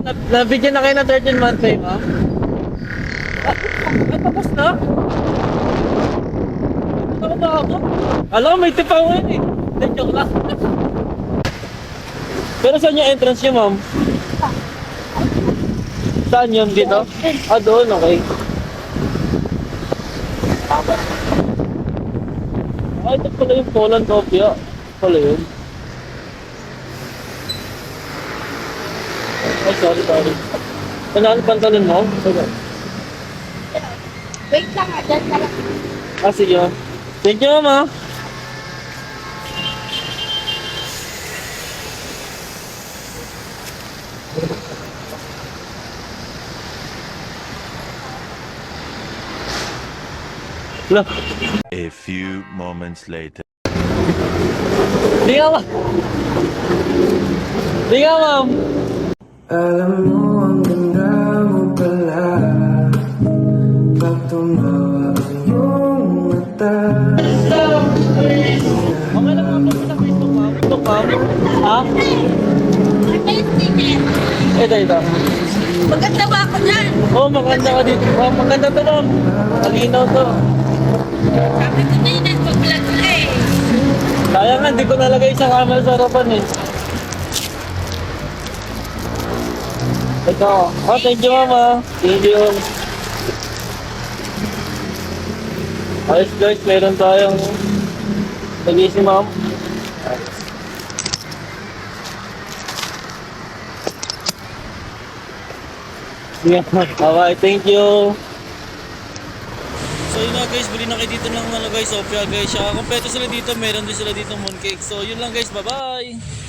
Nabigyan na kayo ng 13 month pay, ma'am? Tapos na? Ano ba ako? Alam mo, may tipaw ngayon eh. Hindi, joke lang. Pero saan yung entrance niyo, ma'am? Saan yun? Dito? Ah, doon, okay. Ah, ito pala yung Poland Opia. Pala yun. Ay, sorry. Saan pantalon mo? Wait lang ah, dyan ka lang. Ah, sige. Thank you, mama. Look. A few moments later. Di nga, ma'am. Di nga, ma'am. Alam mo ang ganda mo pala pag tumawa ang iyong mata. Okay lang, ma'am. Sa Facebook, ma'am. Facebook, ma'am. Ha? Ito. Maganda ba ako dyan? Oh, maganda ka dito. Oh, maganda to, ma'am. Malinaw to. Sabi ko na yun, nag-vlog ka eh. Kaya nga, hindi ko nalagay sa camera sa harapan eh. Ito. Oh, thank you, mama. Thank you. Ayos guys, meron tayong lagi si ma'am. Yeah, okay, thank you. So yun na guys, bili na kayo dito ng ano guys, Sofia guys. Kompleto sila dito, meron din sila dito mooncake. So yun lang guys, bye bye.